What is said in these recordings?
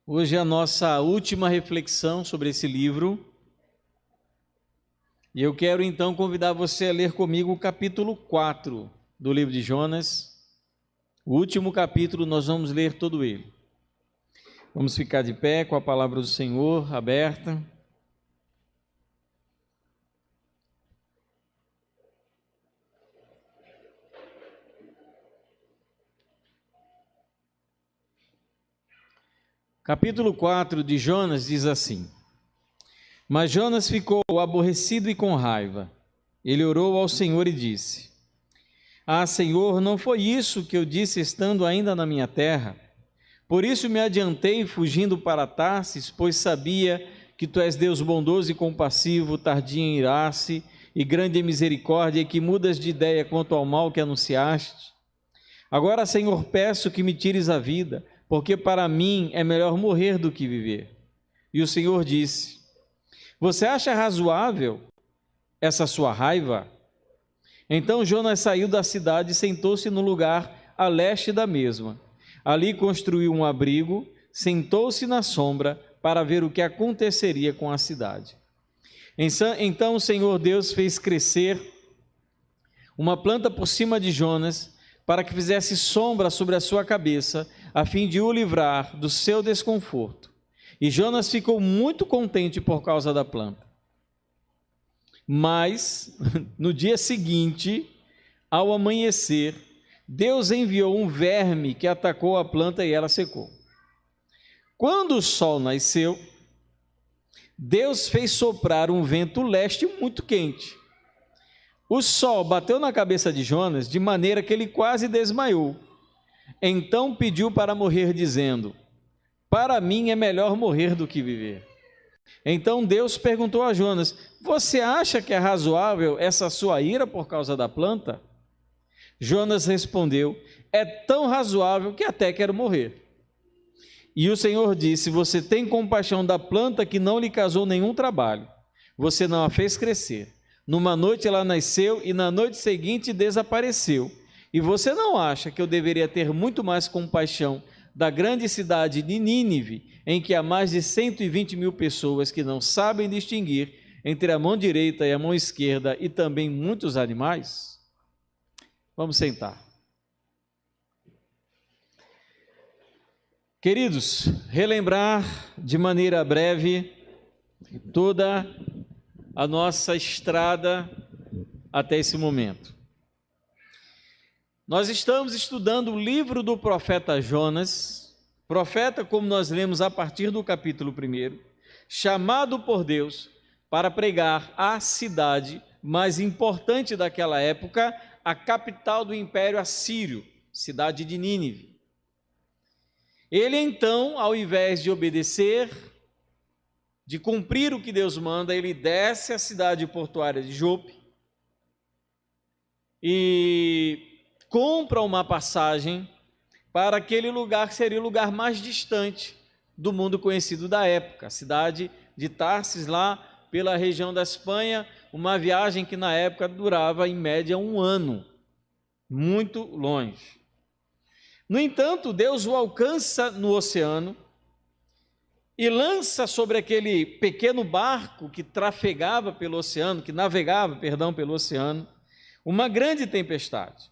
Hoje é a nossa última reflexão sobre esse livro, e eu quero então convidar você a ler comigo o capítulo 4 do livro de Jonas. O último capítulo, nós vamos ler todo ele. Vamos ficar de pé com a palavra do Senhor aberta. Capítulo 4 de Jonas diz assim: Mas Jonas ficou aborrecido e com raiva. Ele orou ao Senhor e disse: Ah, Senhor, não foi isso que eu disse estando ainda na minha terra? Por isso me adiantei fugindo para Tarsis, pois sabia que Tu és Deus bondoso e compassivo, tardio em irar-se e grande em misericórdia, e que mudas de ideia quanto ao mal que anunciaste. Agora, Senhor, peço que me tires a vida, porque para mim é melhor morrer do que viver. E o Senhor disse: Você acha razoável essa sua raiva? Então Jonas saiu da cidade e sentou-se no lugar a leste da mesma. Ali construiu um abrigo, sentou-se na sombra para ver o que aconteceria com a cidade. Então o Senhor Deus fez crescer uma planta por cima de Jonas, para que fizesse sombra sobre a sua cabeça, a fim de o livrar do seu desconforto. E Jonas ficou muito contente por causa da planta. Mas, no dia seguinte, ao amanhecer, Deus enviou um verme que atacou a planta e ela secou. Quando o sol nasceu, Deus fez soprar um vento leste muito quente. O sol bateu na cabeça de Jonas de maneira que ele quase desmaiou. Então pediu para morrer, dizendo: Para mim é melhor morrer do que viver. Então Deus perguntou a Jonas: Você acha que é razoável essa sua ira por causa da planta? Jonas respondeu: É tão razoável que até quero morrer. E o Senhor disse: Você tem compaixão da planta que não lhe causou nenhum trabalho. Você não a fez crescer. Numa noite ela nasceu e na noite seguinte desapareceu. E você não acha que eu deveria ter muito mais compaixão da grande cidade de Nínive, em que há mais de 120 mil pessoas que não sabem distinguir entre a mão direita e a mão esquerda, e também muitos animais? Vamos sentar. Queridos, relembrar de maneira breve toda a nossa estrada até esse momento. Nós estamos estudando o livro do profeta Jonas, profeta, como nós lemos a partir do capítulo 1, chamado por Deus para pregar à cidade mais importante daquela época, a capital do Império Assírio, cidade de Nínive. Ele então, ao invés de obedecer, de cumprir o que Deus manda, ele desce à cidade portuária de Jope e compra uma passagem para aquele lugar que seria o lugar mais distante do mundo conhecido da época, a cidade de Tarsis, lá pela região da Espanha, uma viagem que na época durava em média 1 ano, muito longe. No entanto, Deus o alcança no oceano e lança sobre aquele pequeno barco que trafegava pelo oceano, que navegava, pelo oceano, uma grande tempestade.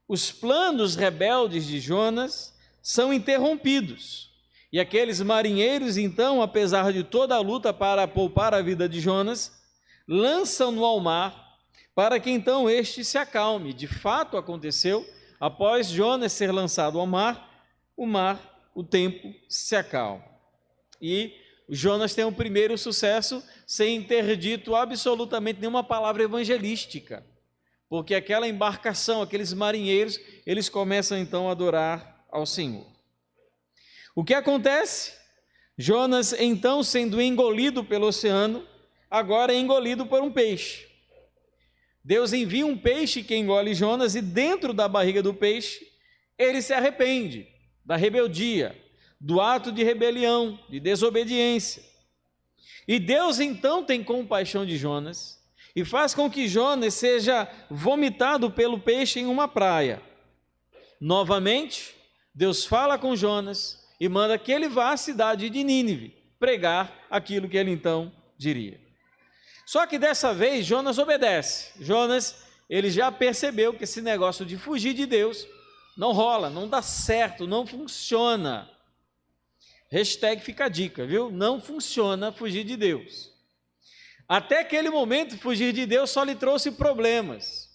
Os planos rebeldes de Jonas são interrompidos. E aqueles marinheiros, então, apesar de toda a luta para poupar a vida de Jonas, lançam-no ao mar para que então este se acalme. De fato aconteceu, após Jonas ser lançado ao mar, o tempo se acalma. E Jonas tem o primeiro sucesso sem ter dito absolutamente nenhuma palavra evangelística, porque aquela embarcação, aqueles marinheiros, eles começam então a adorar ao Senhor. O que acontece? Jonas, então, sendo engolido pelo oceano, agora é engolido por um peixe. Deus envia um peixe que engole Jonas, e dentro da barriga do peixe, ele se arrepende da rebeldia, do ato de rebelião, de desobediência. E Deus então tem compaixão de Jonas e faz com que Jonas seja vomitado pelo peixe em uma praia. Novamente, Deus fala com Jonas e manda que ele vá à cidade de Nínive pregar aquilo que ele então diria. Só que dessa vez Jonas obedece. Jonas, ele já percebeu que esse negócio de fugir de Deus não rola, não dá certo, não funciona. Hashtag fica a dica, viu? Não funciona fugir de Deus. Até aquele momento, fugir de Deus só lhe trouxe problemas,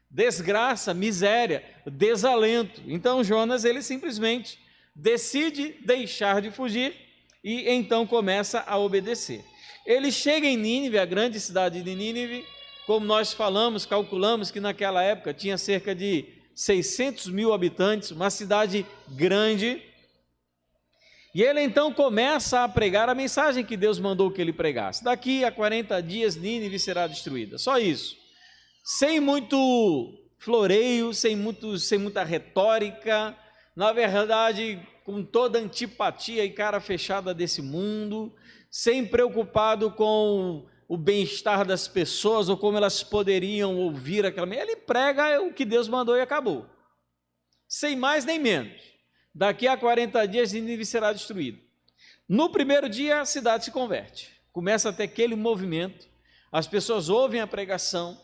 desgraça, miséria, desalento. Então Jonas, ele simplesmente decide deixar de fugir e então começa a obedecer. Ele chega em Nínive, a grande cidade de Nínive, como nós falamos, calculamos que naquela época tinha cerca de 600 mil habitantes, uma cidade grande. E ele então começa a pregar a mensagem que Deus mandou que ele pregasse. Daqui a 40 dias Nínive será destruída. Só isso. Sem muito floreio, sem muita retórica, na verdade, com toda antipatia e cara fechada desse mundo, sem preocupado com o bem-estar das pessoas ou como elas poderiam ouvir aquela... Ele prega o que Deus mandou e acabou. Sem mais nem menos. Daqui a 40 dias Nínive será destruído. No primeiro dia a cidade se converte. Começa a ter aquele movimento, as pessoas ouvem a pregação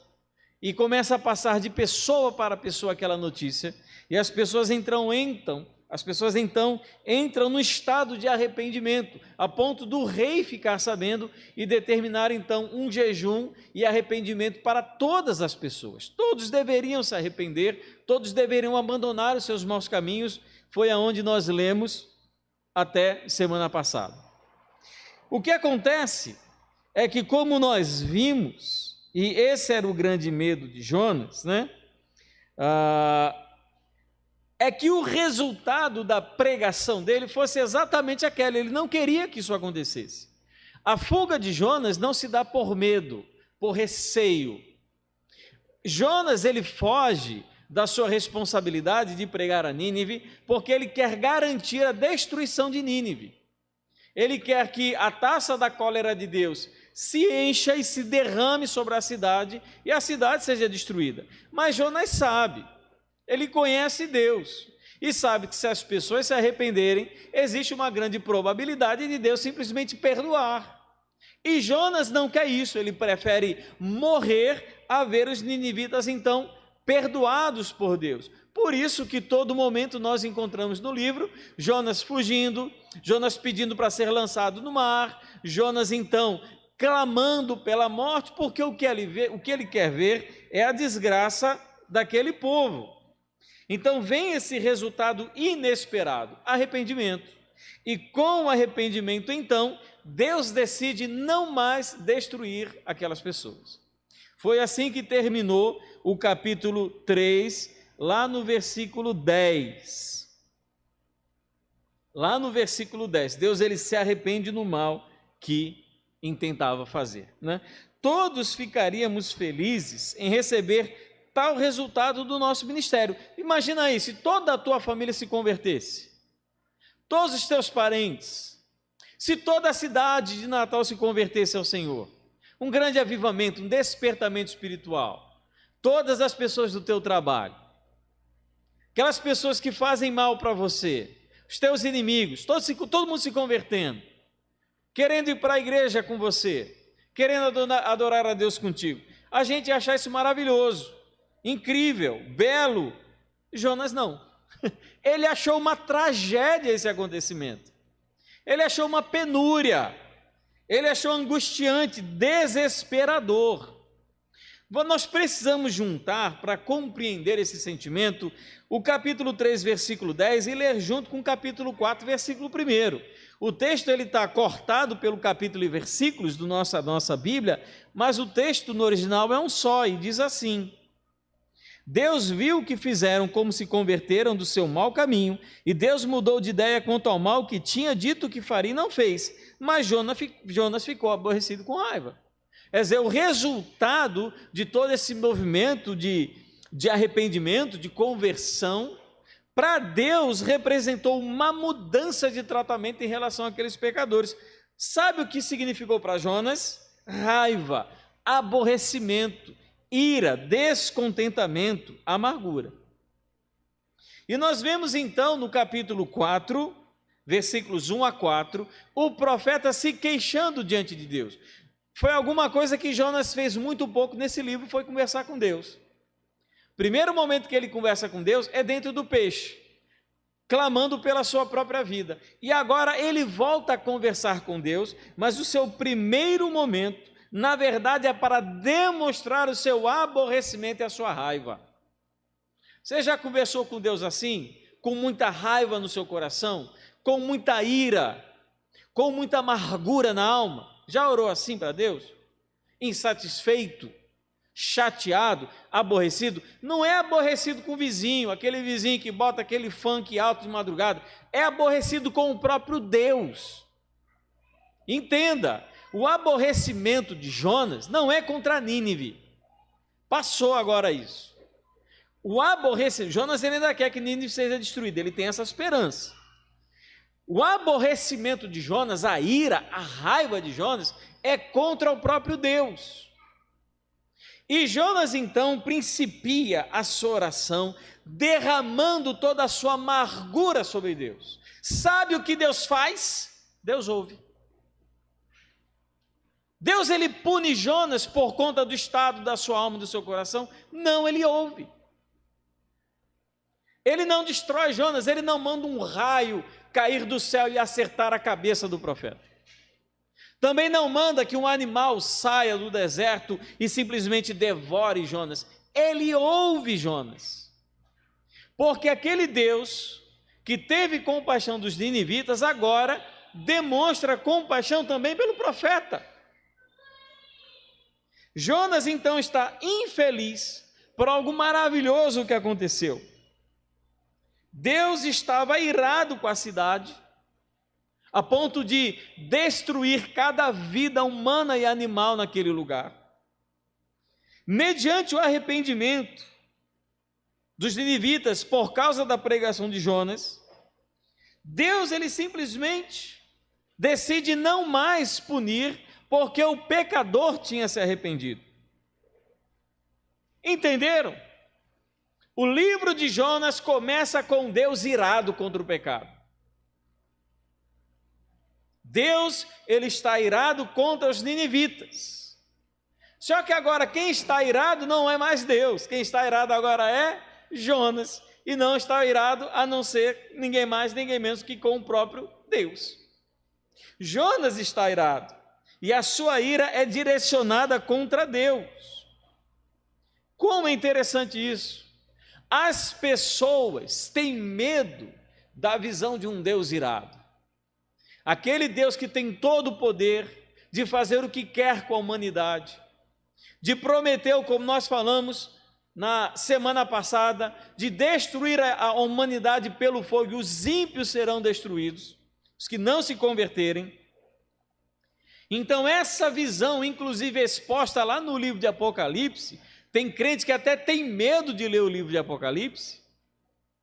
e começa a passar de pessoa para pessoa aquela notícia, e as pessoas então entram no estado de arrependimento, a ponto do rei ficar sabendo e determinar então um jejum e arrependimento para todas as pessoas. Todos deveriam se arrepender, todos deveriam abandonar os seus maus caminhos. Foi aonde nós lemos até semana passada. O que acontece é que, como nós vimos, e esse era o grande medo de Jonas, né? É que o resultado da pregação dele fosse exatamente aquele. Ele não queria que isso acontecesse. A fuga de Jonas não se dá por medo, por receio. Jonas, ele foge da sua responsabilidade de pregar a Nínive, porque ele quer garantir a destruição de Nínive. Ele quer que a taça da cólera de Deus se encha e se derrame sobre a cidade e a cidade seja destruída. Mas Jonas sabe, ele conhece Deus e sabe que se as pessoas se arrependerem, existe uma grande probabilidade de Deus simplesmente perdoar. E Jonas não quer isso, ele prefere morrer a ver os ninivitas então perdoados por Deus. Por isso que todo momento nós encontramos no livro Jonas fugindo, Jonas pedindo para ser lançado no mar, Jonas então clamando pela morte, porque o que ele quer ver é a desgraça daquele povo. Então vem esse resultado inesperado, arrependimento. E com o arrependimento então, Deus decide não mais destruir aquelas pessoas. Foi assim que terminou o capítulo 3, lá no versículo 10. Lá no versículo 10, Deus ele se arrepende no mal que intentava fazer, né? Todos ficaríamos felizes em receber tal resultado do nosso ministério. Imagina aí, se toda a tua família se convertesse, todos os teus parentes, se toda a cidade de Natal se convertesse ao Senhor, um grande avivamento, um despertamento espiritual, todas as pessoas do teu trabalho, aquelas pessoas que fazem mal para você, os teus inimigos, todo mundo se convertendo, querendo ir para a igreja com você, querendo adorar a Deus contigo, a gente ia achar isso maravilhoso, incrível, belo. Jonas não, ele achou uma tragédia esse acontecimento, ele achou uma penúria, ele achou angustiante, desesperador. Nós precisamos juntar, para compreender esse sentimento, o capítulo 3, versículo 10 e ler junto com o capítulo 4, versículo 1. O texto está cortado pelo capítulo e versículos da nossa Bíblia, mas o texto no original é um só e diz assim: Deus viu que fizeram como se converteram do seu mau caminho, e Deus mudou de ideia quanto ao mal que tinha dito que faria e não fez. Mas Jonas ficou aborrecido com raiva. Quer dizer, o resultado de todo esse movimento de arrependimento, de conversão, para Deus representou uma mudança de tratamento em relação àqueles pecadores. Sabe o que significou para Jonas? Raiva, aborrecimento, ira, descontentamento, amargura. E nós vemos então no capítulo 4, versículos 1 a 4, o profeta se queixando diante de Deus. Foi alguma coisa que Jonas fez muito pouco nesse livro, foi conversar com Deus. Primeiro momento que ele conversa com Deus é dentro do peixe, clamando pela sua própria vida. E agora ele volta a conversar com Deus, mas o seu primeiro momento, na verdade, é para demonstrar o seu aborrecimento e a sua raiva. Você já conversou com Deus assim? Com muita raiva no seu coração? Com muita ira? Com muita amargura na alma? Já orou assim para Deus? Insatisfeito? Chateado, aborrecido? Não é aborrecido com o vizinho, aquele vizinho que bota aquele funk alto de madrugada, é aborrecido com o próprio Deus. Entenda, o aborrecimento de Jonas não é contra Nínive, passou agora isso. O aborrecimento, Jonas ele ainda quer que Nínive seja destruída, ele tem essa esperança. O aborrecimento de Jonas, a ira, a raiva de Jonas, é contra o próprio Deus. E Jonas então principia a sua oração, derramando toda a sua amargura sobre Deus. Sabe o que Deus faz? Deus ouve. Deus ele pune Jonas por conta do estado da sua alma e do seu coração? Não, ele ouve. Ele não destrói Jonas, ele não manda um raio cair do céu e acertar a cabeça do profeta. Também não manda que um animal saia do deserto e simplesmente devore Jonas. Ele ouve Jonas. Porque aquele Deus que teve compaixão dos ninivitas, agora demonstra compaixão também pelo profeta. Jonas então está infeliz por algo maravilhoso que aconteceu. Deus estava irado com a cidade, a ponto de destruir cada vida humana e animal naquele lugar. Mediante o arrependimento dos ninivitas por causa da pregação de Jonas, Deus ele simplesmente decide não mais punir, porque o pecador tinha se arrependido. Entenderam? O livro de Jonas começa com Deus irado contra o pecado. Deus, ele está irado contra os ninivitas. Só que agora quem está irado não é mais Deus. Quem está irado agora é Jonas. E não está irado a não ser ninguém mais, ninguém menos que com o próprio Deus. Jonas está irado. E a sua ira é direcionada contra Deus. Como é interessante isso. As pessoas têm medo da visão de um Deus irado. Aquele Deus que tem todo o poder de fazer o que quer com a humanidade, de prometer, como nós falamos na semana passada, de destruir a humanidade pelo fogo, e os ímpios serão destruídos, os que não se converterem. Então essa visão, inclusive exposta lá no livro de Apocalipse, tem crentes que até tem medo de ler o livro de Apocalipse,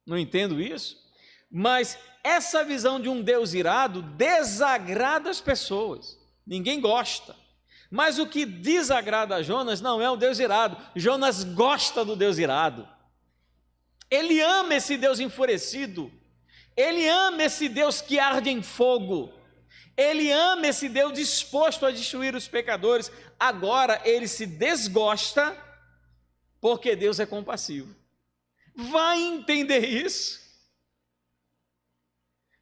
não entendo isso, mas essa visão de um Deus irado desagrada as pessoas, ninguém gosta. Mas o que desagrada a Jonas não é o Deus irado, Jonas gosta do Deus irado. Ele ama esse Deus enfurecido, ele ama esse Deus que arde em fogo, ele ama esse Deus disposto a destruir os pecadores. Agora ele se desgosta porque Deus é compassivo. Vai entender isso?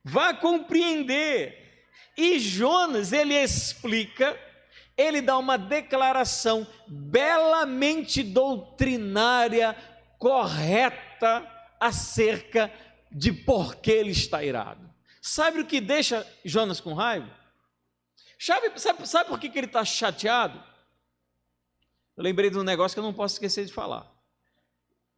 Vá compreender. E Jonas, ele explica, ele dá uma declaração belamente doutrinária, correta, acerca de por que ele está irado. Sabe o que deixa Jonas com raiva? Sabe por que ele está chateado? Eu lembrei de um negócio que eu não posso esquecer de falar.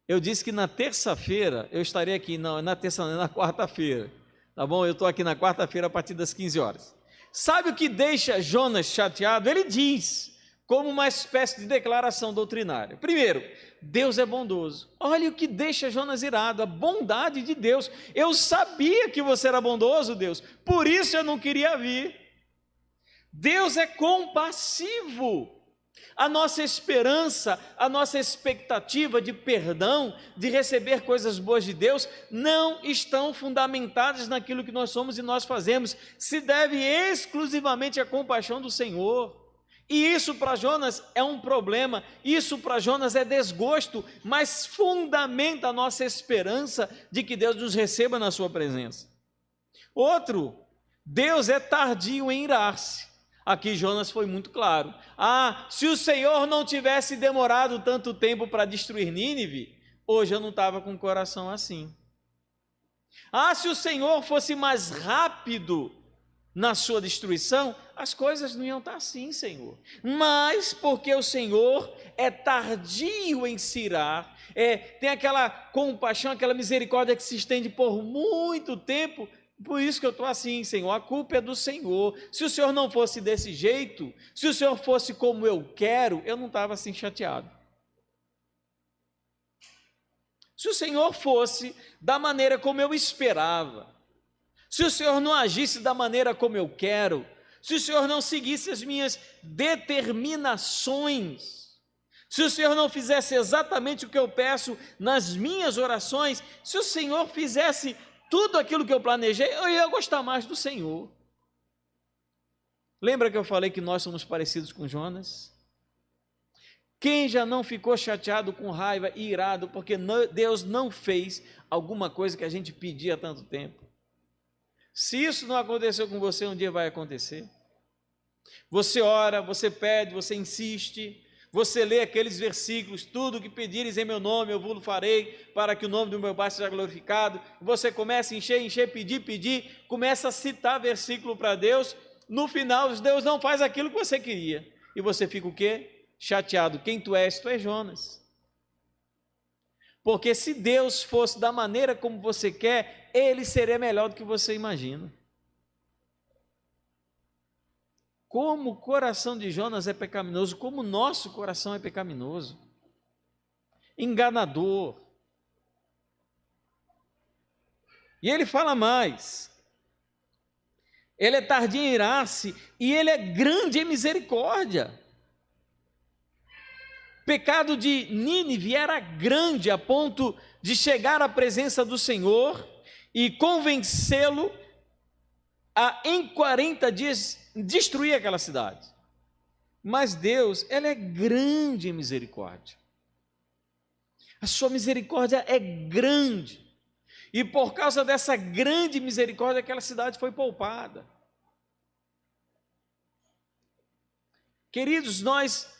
Eu disse que na terça-feira eu estaria aqui, não, na terça não, na quarta-feira. Tá bom? Eu estou aqui na quarta-feira a partir das 15 horas. Sabe o que deixa Jonas chateado? Ele diz, como uma espécie de declaração doutrinária. Primeiro, Deus é bondoso. Olha o que deixa Jonas irado, a bondade de Deus. Eu sabia que você era bondoso, Deus, por isso eu não queria vir. Deus é compassivo. A nossa esperança, a nossa expectativa de perdão, de receber coisas boas de Deus, não estão fundamentadas naquilo que nós somos e nós fazemos, se deve exclusivamente à compaixão do Senhor. E isso para Jonas é um problema, isso para Jonas é desgosto, mas fundamenta a nossa esperança de que Deus nos receba na sua presença. Outro, Deus é tardio em irar-se. Aqui Jonas foi muito claro. Se o Senhor não tivesse demorado tanto tempo para destruir Nínive, hoje eu não estava com o coração assim. Se o Senhor fosse mais rápido na sua destruição, as coisas não iam estar assim, Senhor. Mas porque o Senhor é tardio em se irar, tem aquela compaixão, aquela misericórdia que se estende por muito tempo, por isso que eu estou assim, Senhor, a culpa é do Senhor. Se o Senhor não fosse desse jeito, se o Senhor fosse como eu quero, eu não estava assim chateado. Se o Senhor fosse da maneira como eu esperava, se o Senhor não agisse da maneira como eu quero, se o Senhor não seguisse as minhas determinações, se o Senhor não fizesse exatamente o que eu peço nas minhas orações, se o Senhor fizesse tudo aquilo que eu planejei, eu ia gostar mais do Senhor. Lembra que eu falei que nós somos parecidos com Jonas? Quem já não ficou chateado, com raiva e irado, porque Deus não fez alguma coisa que a gente pedia há tanto tempo? Se isso não aconteceu com você, um dia vai acontecer. Você ora, você pede, você insiste, você lê aqueles versículos, tudo que pedires em meu nome, eu vos farei, para que o nome do meu Pai seja glorificado. Você começa a encher, pedir, começa a citar versículo para Deus, no final Deus não faz aquilo que você queria, e você fica o quê? Chateado. Quem tu és? Tu és Jonas. Porque se Deus fosse da maneira como você quer, Ele seria melhor do que você imagina. Como o coração de Jonas é pecaminoso, como o nosso coração é pecaminoso, enganador. E ele fala mais, ele é tardio em irar-se e ele é grande em misericórdia. O pecado de Nínive era grande a ponto de chegar à presença do Senhor e convencê-lo a, em 40 dias, destruir aquela cidade. Mas Deus, Ele é grande em misericórdia. A sua misericórdia é grande. E por causa dessa grande misericórdia, aquela cidade foi poupada. Queridos, nós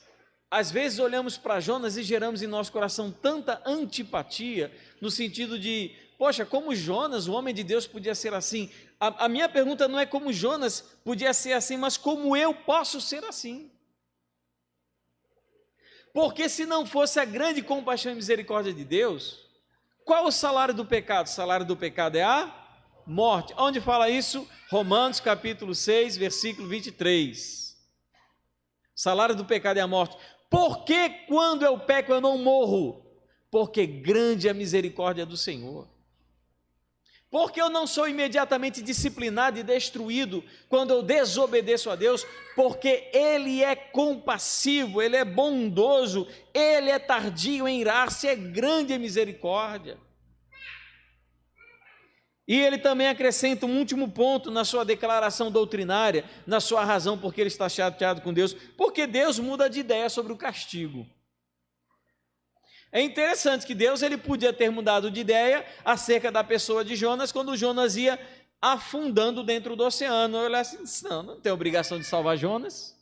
às vezes olhamos para Jonas e geramos em nosso coração tanta antipatia, no sentido de, poxa, como Jonas, o homem de Deus, podia ser assim? A minha pergunta não é como Jonas podia ser assim, mas como eu posso ser assim? Porque se não fosse a grande compaixão e misericórdia de Deus, qual o salário do pecado? O salário do pecado é a morte. Onde fala isso? Romanos capítulo 6, versículo 23. O salário do pecado é a morte. Por que quando eu peco eu não morro? Porque grande é a misericórdia do Senhor. Porque eu não sou imediatamente disciplinado e destruído quando eu desobedeço a Deus, porque Ele é compassivo, Ele é bondoso, Ele é tardio em irar-se, é grande em misericórdia. E ele também acrescenta um último ponto na sua declaração doutrinária, na sua razão porque ele está chateado com Deus, porque Deus muda de ideia sobre o castigo. É interessante que Deus ele podia ter mudado de ideia acerca da pessoa de Jonas quando Jonas ia afundando dentro do oceano. Eu olhei assim, não tem obrigação de salvar Jonas.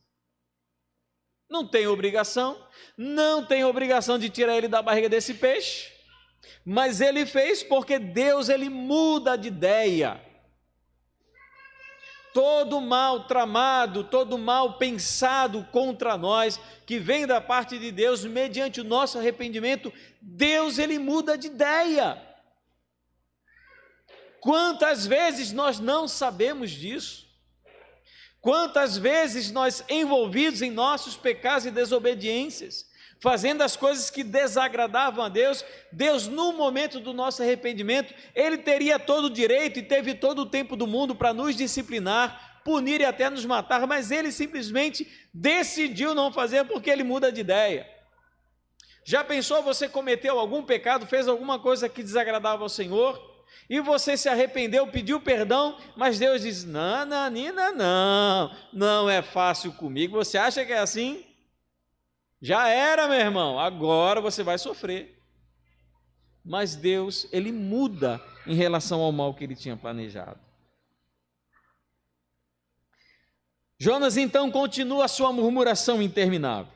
Não tem obrigação. Não tem obrigação de tirar ele da barriga desse peixe. Mas ele fez porque Deus ele muda de ideia. Todo mal tramado, todo mal pensado contra nós, que vem da parte de Deus, mediante o nosso arrependimento, Deus ele muda de ideia. Quantas vezes nós não sabemos disso? Quantas vezes nós envolvidos em nossos pecados e desobediências, fazendo as coisas que desagradavam a Deus, Deus no momento do nosso arrependimento, Ele teria todo o direito e teve todo o tempo do mundo para nos disciplinar, punir e até nos matar, mas ele simplesmente decidiu não fazer porque ele muda de ideia. Já pensou, você cometeu algum pecado, fez alguma coisa que desagradava ao Senhor, e você se arrependeu, pediu perdão, mas Deus diz: não, Nanina, não é fácil comigo. Você acha que é assim? Já era, meu irmão, agora você vai sofrer. Mas Deus, ele muda em relação ao mal que ele tinha planejado. Jonas então continua a sua murmuração interminável.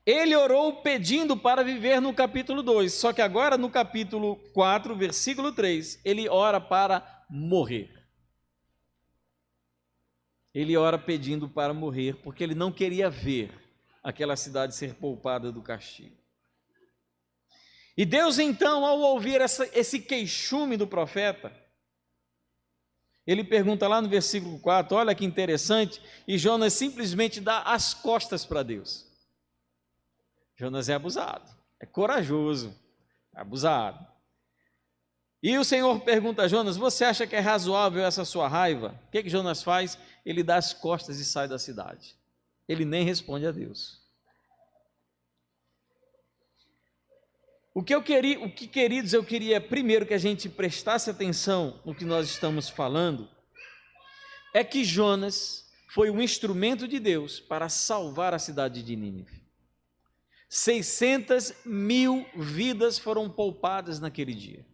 Ele orou pedindo para viver no capítulo 2, só que agora no capítulo 4, versículo 3, ele ora para morrer. Ele ora pedindo para morrer, porque ele não queria ver aquela cidade ser poupada do castigo. E Deus então, ao ouvir esse queixume do profeta, ele pergunta lá no versículo 4, olha que interessante, e Jonas simplesmente dá as costas para Deus. Jonas é abusado, é corajoso, é abusado. E o Senhor pergunta a Jonas: você acha que é razoável essa sua raiva? O que Jonas faz? Ele dá as costas e sai da cidade. Ele nem responde a Deus. Queridos, eu queria primeiro que a gente prestasse atenção no que nós estamos falando, é que Jonas foi um instrumento de Deus para salvar a cidade de Nínive. 600.000 vidas foram poupadas naquele dia.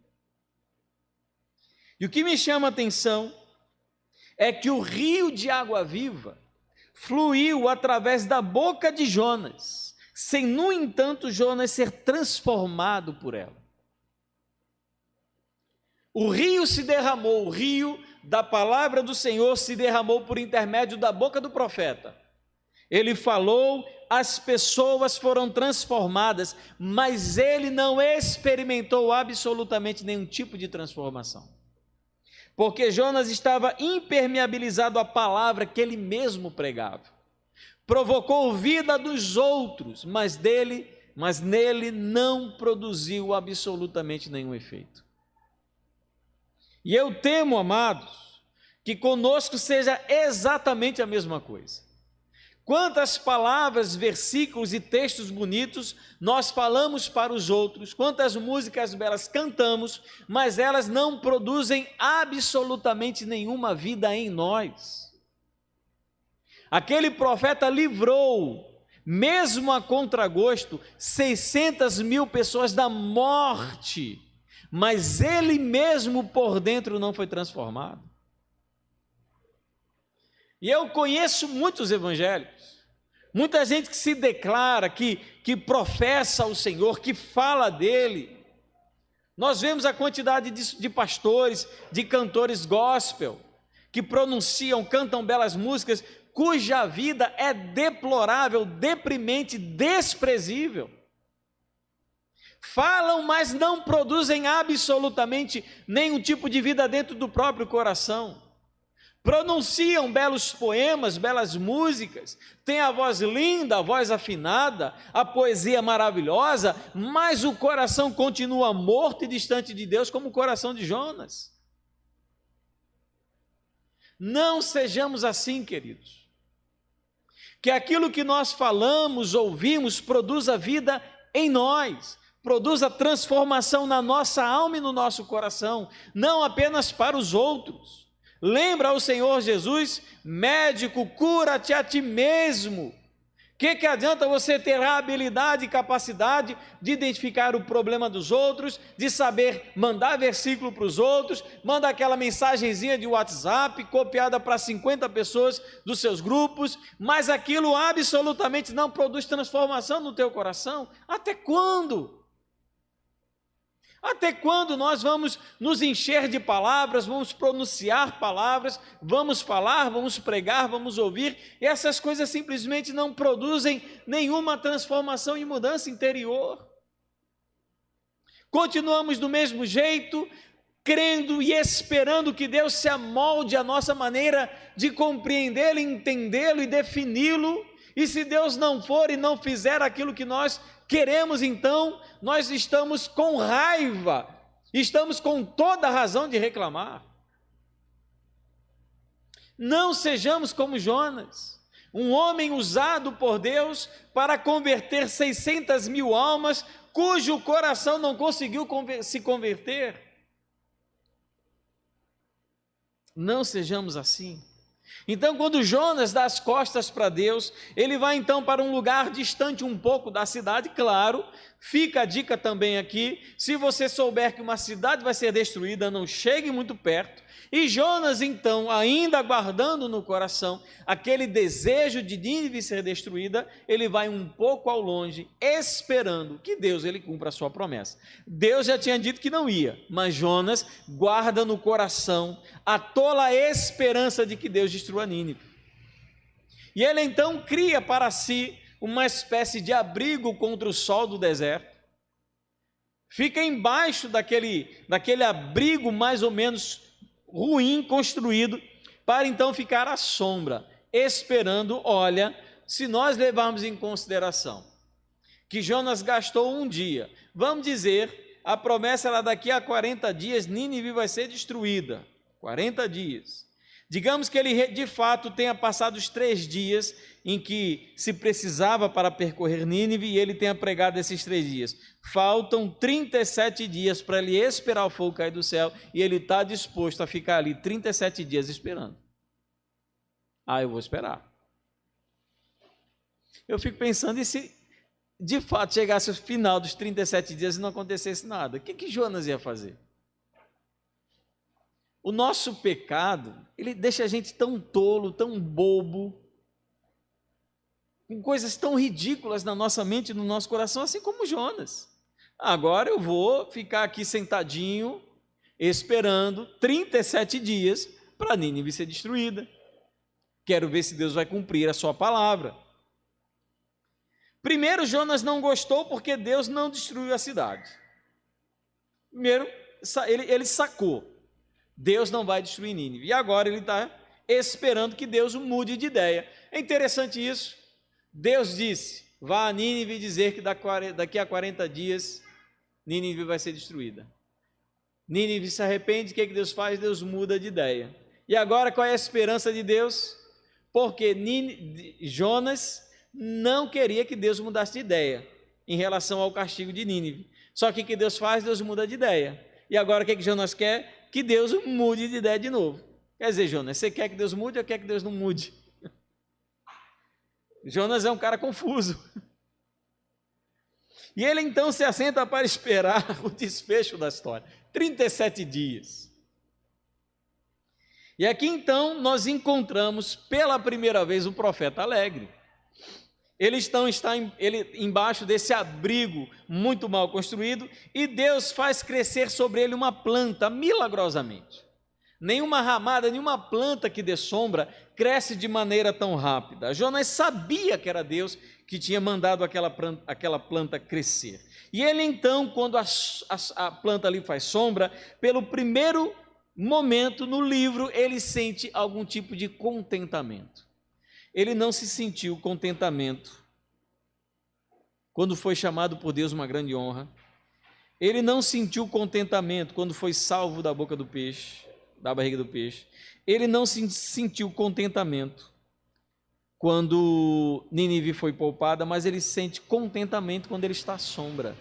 E o que me chama a atenção é que o rio de água viva fluiu através da boca de Jonas, sem, no entanto, Jonas ser transformado por ela. O rio se derramou, o rio da palavra do Senhor se derramou por intermédio da boca do profeta. Ele falou, as pessoas foram transformadas, mas ele não experimentou absolutamente nenhum tipo de transformação. Porque Jonas estava impermeabilizado à palavra que ele mesmo pregava. Provocou vida dos outros, mas nele não produziu absolutamente nenhum efeito. E eu temo, amados, que conosco seja exatamente a mesma coisa. Quantas palavras, versículos e textos bonitos nós falamos para os outros, quantas músicas belas cantamos, mas elas não produzem absolutamente nenhuma vida em nós. Aquele profeta livrou, mesmo a contragosto, 600.000 pessoas da morte, mas ele mesmo por dentro não foi transformado. E eu conheço muitos evangélicos, muita gente que se declara, que professa o Senhor, que fala dele. Nós vemos a quantidade de pastores, de cantores gospel, que pronunciam, cantam belas músicas, cuja vida é deplorável, deprimente, desprezível. Falam, mas não produzem absolutamente nenhum tipo de vida dentro do próprio coração. Pronunciam belos poemas, belas músicas, têm a voz linda, a voz afinada, a poesia maravilhosa, mas o coração continua morto e distante de Deus, como o coração de Jonas. Não sejamos assim, queridos. Que aquilo que nós falamos, ouvimos, produza vida em nós, produza transformação na nossa alma e no nosso coração, não apenas para os outros. Lembra o Senhor Jesus, médico, cura-te a ti mesmo. O que adianta você ter a habilidade e capacidade de identificar o problema dos outros, de saber mandar versículo para os outros, manda aquela mensagenzinha de WhatsApp, copiada para 50 pessoas dos seus grupos, mas aquilo absolutamente não produz transformação no teu coração? Até quando? Até quando nós vamos nos encher de palavras, vamos pronunciar palavras, vamos falar, vamos pregar, vamos ouvir, e essas coisas simplesmente não produzem nenhuma transformação e mudança interior? Continuamos do mesmo jeito, crendo e esperando que Deus se amolde à nossa maneira de compreendê-lo, entendê-lo e defini-lo, e se Deus não for e não fizer aquilo que nós queremos, então nós estamos com raiva, estamos com toda a razão de reclamar. Não sejamos como Jonas, um homem usado por Deus para converter 600.000 almas, cujo coração não conseguiu se converter. Não sejamos assim. Então, quando Jonas dá as costas para Deus, ele vai então para um lugar distante um pouco da cidade, claro. Fica a dica também aqui, se você souber que uma cidade vai ser destruída, não chegue muito perto. E Jonas então, ainda guardando no coração aquele desejo de Nínive ser destruída, ele vai um pouco ao longe, esperando que Deus ele cumpra a sua promessa. Deus já tinha dito que não ia, mas Jonas guarda no coração a tola esperança de que Deus destrua Nínive. E ele então cria para si uma espécie de abrigo contra o sol do deserto. Fica embaixo daquele abrigo mais ou menos ruim construído, para então ficar à sombra, esperando. Olha, se nós levarmos em consideração que Jonas gastou um dia, vamos dizer, a promessa era daqui a 40 dias, Nínive vai ser destruída, 40 dias. Digamos que ele de fato tenha passado os 3 dias em que se precisava para percorrer Nínive e ele tenha pregado esses 3 dias. Faltam 37 dias para ele esperar o fogo cair do céu e ele está disposto a ficar ali 37 dias esperando. Eu vou esperar. Eu fico pensando, e se de fato chegasse o final dos 37 dias e não acontecesse nada? O que Jonas ia fazer? O nosso pecado, ele deixa a gente tão tolo, tão bobo, com coisas tão ridículas na nossa mente e no nosso coração, assim como Jonas. Agora eu vou ficar aqui sentadinho, esperando 37 dias para Nínive ser destruída. Quero ver se Deus vai cumprir a sua palavra. Primeiro, Jonas não gostou porque Deus não destruiu a cidade. Primeiro, ele sacou. Deus não vai destruir Nínive. E agora ele está esperando que Deus mude de ideia. É interessante isso. Deus disse, vá a Nínive dizer que daqui a 40 dias Nínive vai ser destruída. Nínive se arrepende, o que Deus faz? Deus muda de ideia. E agora qual é a esperança de Deus? Porque Jonas não queria que Deus mudasse de ideia em relação ao castigo de Nínive. Só que o que Deus faz? Deus muda de ideia. E agora o que Jonas quer? Que Deus mude de ideia de novo. Quer dizer, Jonas, você quer que Deus mude ou quer que Deus não mude? Jonas é um cara confuso. E ele então se assenta para esperar o desfecho da história. 37 dias. E aqui então nós encontramos pela primeira vez um profeta alegre. Ele está embaixo desse abrigo muito mal construído e Deus faz crescer sobre ele uma planta milagrosamente. Nenhuma ramada, nenhuma planta que dê sombra cresce de maneira tão rápida. Jonas sabia que era Deus que tinha mandado aquela planta crescer. E ele então, quando a planta ali faz sombra, pelo primeiro momento no livro, ele sente algum tipo de contentamento. Ele não se sentiu contentamento quando foi chamado por Deus uma grande honra. Ele não sentiu contentamento quando foi salvo da boca do peixe, da barriga do peixe. Ele não se sentiu contentamento quando Nínive foi poupada, mas ele sente contentamento quando ele está à sombra.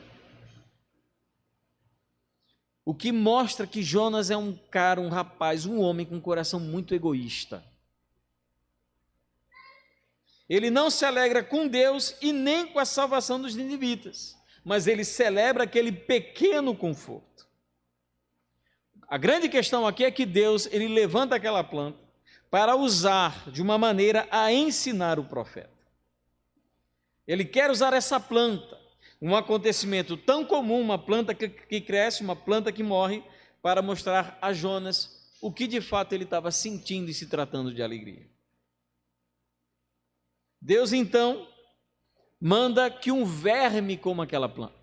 O que mostra que Jonas é um cara, um rapaz, um homem com um coração muito egoísta. Ele não se alegra com Deus e nem com a salvação dos ninivitas, mas ele celebra aquele pequeno conforto. A grande questão aqui é que Deus, ele levanta aquela planta para usar de uma maneira a ensinar o profeta. Ele quer usar essa planta, um acontecimento tão comum, uma planta que cresce, uma planta que morre, para mostrar a Jonas o que de fato ele estava sentindo e se tratando de alegria. Deus então manda que um verme coma aquela planta.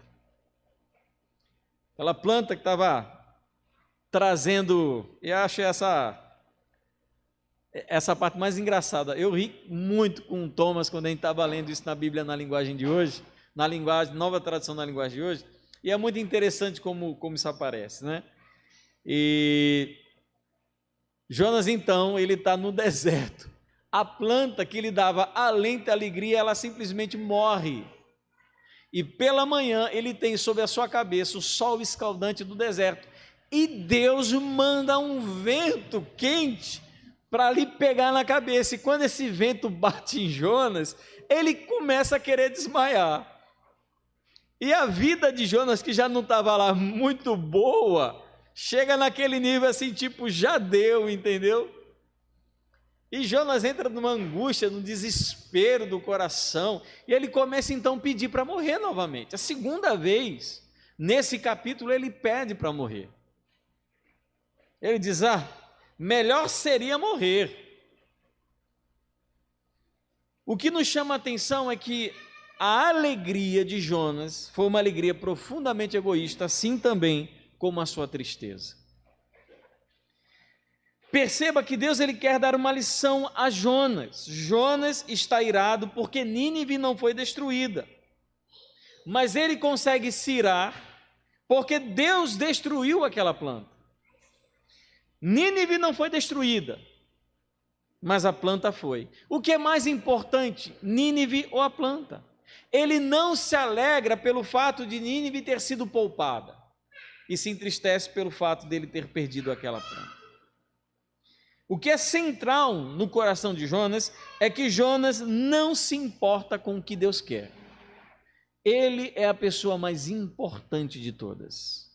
Aquela planta que estava trazendo, eu acho essa parte mais engraçada. Eu ri muito com o Thomas quando a gente estava lendo isso na Bíblia na linguagem de hoje, na linguagem, nova tradução na linguagem de hoje, e é muito interessante como isso aparece, né? E Jonas, então, ele está no deserto. A planta que lhe dava alento e alegria, ela simplesmente morre. E pela manhã ele tem sobre a sua cabeça o sol escaldante do deserto. E Deus manda um vento quente para lhe pegar na cabeça. E quando esse vento bate em Jonas, ele começa a querer desmaiar. E a vida de Jonas, que já não estava lá muito boa, chega naquele nível assim, tipo, já deu, entendeu? E Jonas entra numa angústia, num desespero do coração, e ele começa então a pedir para morrer novamente. A segunda vez, nesse capítulo, ele pede para morrer. Ele diz, melhor seria morrer. O que nos chama a atenção é que a alegria de Jonas foi uma alegria profundamente egoísta, assim também como a sua tristeza. Perceba que Deus ele quer dar uma lição a Jonas. Jonas está irado porque Nínive não foi destruída. Mas ele consegue se irar porque Deus destruiu aquela planta. Nínive não foi destruída, mas a planta foi. O que é mais importante, Nínive ou a planta? Ele não se alegra pelo fato de Nínive ter sido poupada e se entristece pelo fato dele ter perdido aquela planta. O que é central no coração de Jonas é que Jonas não se importa com o que Deus quer. Ele é a pessoa mais importante de todas.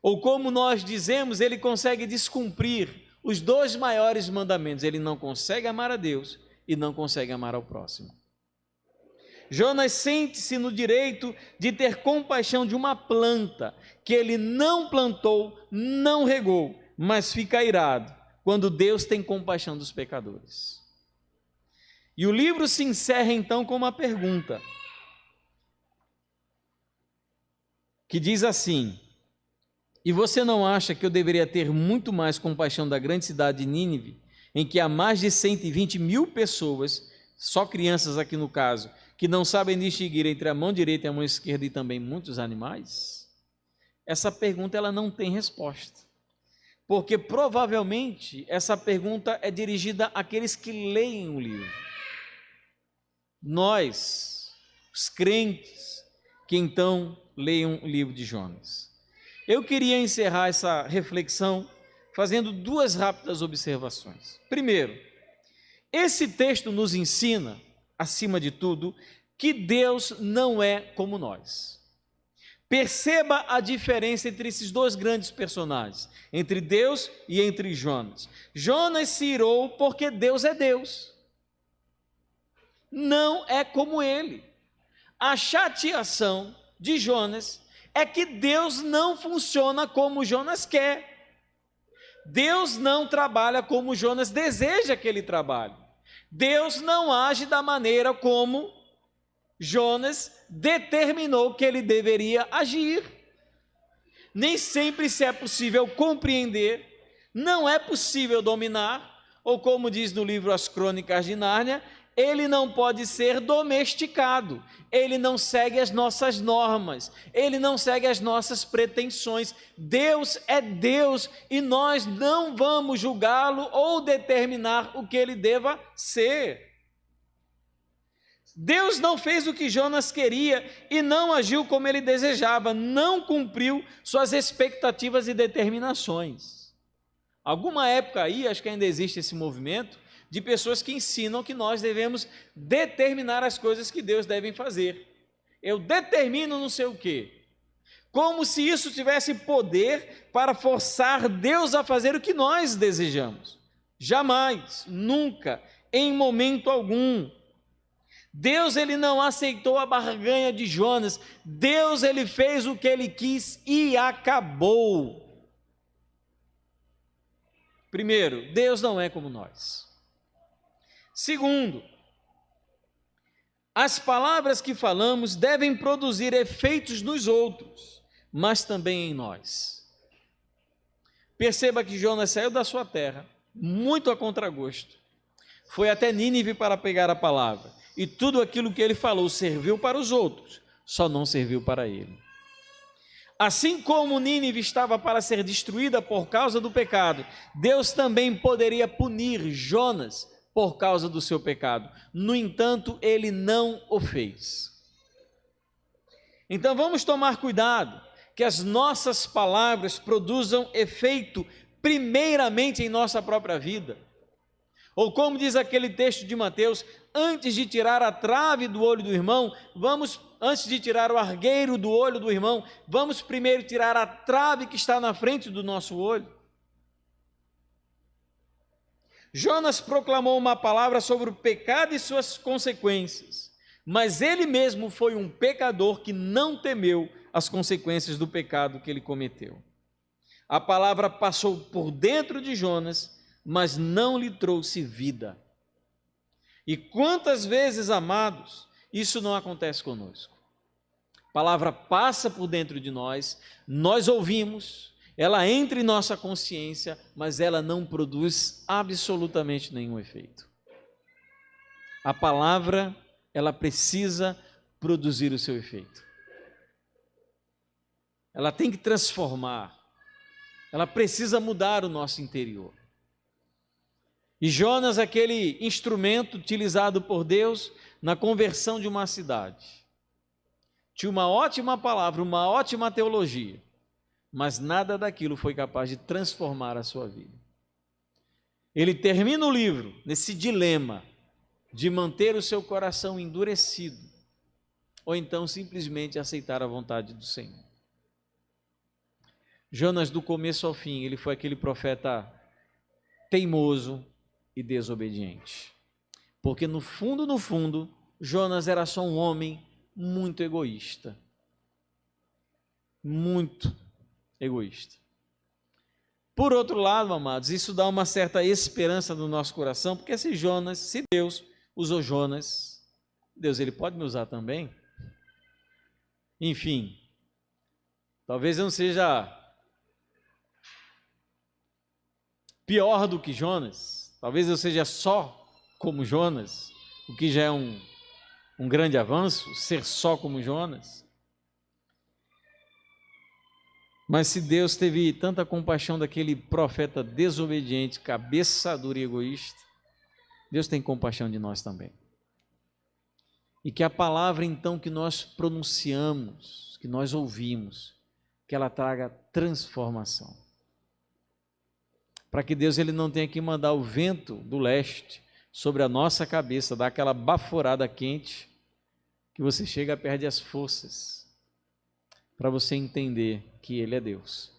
Ou como nós dizemos, ele consegue descumprir os 2 maiores mandamentos. Ele não consegue amar a Deus e não consegue amar ao próximo. Jonas sente-se no direito de ter compaixão de uma planta que ele não plantou, não regou, mas fica irado quando Deus tem compaixão dos pecadores. E o livro se encerra então com uma pergunta, que diz assim: e você não acha que eu deveria ter muito mais compaixão da grande cidade de Nínive, em que há mais de 120.000 pessoas, só crianças aqui no caso, que não sabem distinguir entre a mão direita e a mão esquerda e também muitos animais? Essa pergunta ela não tem resposta. Porque provavelmente essa pergunta é dirigida àqueles que leem o livro. Nós, os crentes, que então leiam o livro de Jonas. Eu queria encerrar essa reflexão fazendo 2 rápidas observações. Primeiro, esse texto nos ensina, acima de tudo, que Deus não é como nós. Perceba a diferença entre esses 2 grandes personagens, entre Deus e entre Jonas. Jonas se irou porque Deus é Deus. Não é como ele. A chateação de Jonas é que Deus não funciona como Jonas quer. Deus não trabalha como Jonas deseja que ele trabalhe. Deus não age da maneira como Jonas determinou que ele deveria agir. Nem sempre se é possível compreender, não é possível dominar, ou como diz no livro As Crônicas de Nárnia, ele não pode ser domesticado, ele não segue as nossas normas, ele não segue as nossas pretensões. Deus é Deus e nós não vamos julgá-lo ou determinar o que ele deva ser. Deus não fez o que Jonas queria e não agiu como ele desejava, não cumpriu suas expectativas e determinações. Alguma época aí, acho que ainda existe esse movimento, de pessoas que ensinam que nós devemos determinar as coisas que Deus deve fazer. Eu determino não sei o quê. Como se isso tivesse poder para forçar Deus a fazer o que nós desejamos. Jamais, nunca, em momento algum. Deus ele não aceitou a barganha de Jonas. Deus ele fez o que ele quis e acabou. Primeiro, Deus não é como nós. Segundo, as palavras que falamos devem produzir efeitos nos outros, mas também em nós. Perceba que Jonas saiu da sua terra, muito a contragosto, foi até Nínive para pegar a palavra, e tudo aquilo que ele falou serviu para os outros, só não serviu para ele. Assim como Nínive estava para ser destruída por causa do pecado, Deus também poderia punir Jonas por causa do seu pecado. No entanto, ele não o fez. Então vamos tomar cuidado que as nossas palavras produzam efeito primeiramente em nossa própria vida. Ou como diz aquele texto de Mateus, antes de tirar a trave do olho do irmão, antes de tirar o argueiro do olho do irmão, vamos primeiro tirar a trave que está na frente do nosso olho. Jonas proclamou uma palavra sobre o pecado e suas consequências, mas ele mesmo foi um pecador que não temeu as consequências do pecado que ele cometeu. A palavra passou por dentro de Jonas, mas não lhe trouxe vida. E quantas vezes, amados, isso não acontece conosco? A palavra passa por dentro de nós, nós ouvimos, ela entra em nossa consciência, mas ela não produz absolutamente nenhum efeito. A palavra, ela precisa produzir o seu efeito. Ela tem que transformar, ela precisa mudar o nosso interior. E Jonas, aquele instrumento utilizado por Deus na conversão de uma cidade, tinha uma ótima palavra, uma ótima teologia, mas nada daquilo foi capaz de transformar a sua vida. Ele termina o livro nesse dilema de manter o seu coração endurecido, ou então simplesmente aceitar a vontade do Senhor. Jonas, do começo ao fim, ele foi aquele profeta teimoso e desobediente. Porque no fundo, Jonas era só um homem muito egoísta. Muito egoísta. Por outro lado, amados, isso dá uma certa esperança no nosso coração, porque se Deus usou Jonas, Deus ele pode me usar também. Enfim, talvez eu não seja pior do que Jonas, talvez eu seja só como Jonas, o que já é um grande avanço, ser só como Jonas. Mas se Deus teve tanta compaixão daquele profeta desobediente, cabeça dura e egoísta, Deus tem compaixão de nós também. E que a palavra então que nós pronunciamos, que nós ouvimos, que ela traga transformação. Para que Deus ele não tenha que mandar o vento do leste sobre a nossa cabeça, dar aquela baforada quente, que você chega a perder as forças, para você entender que Ele é Deus.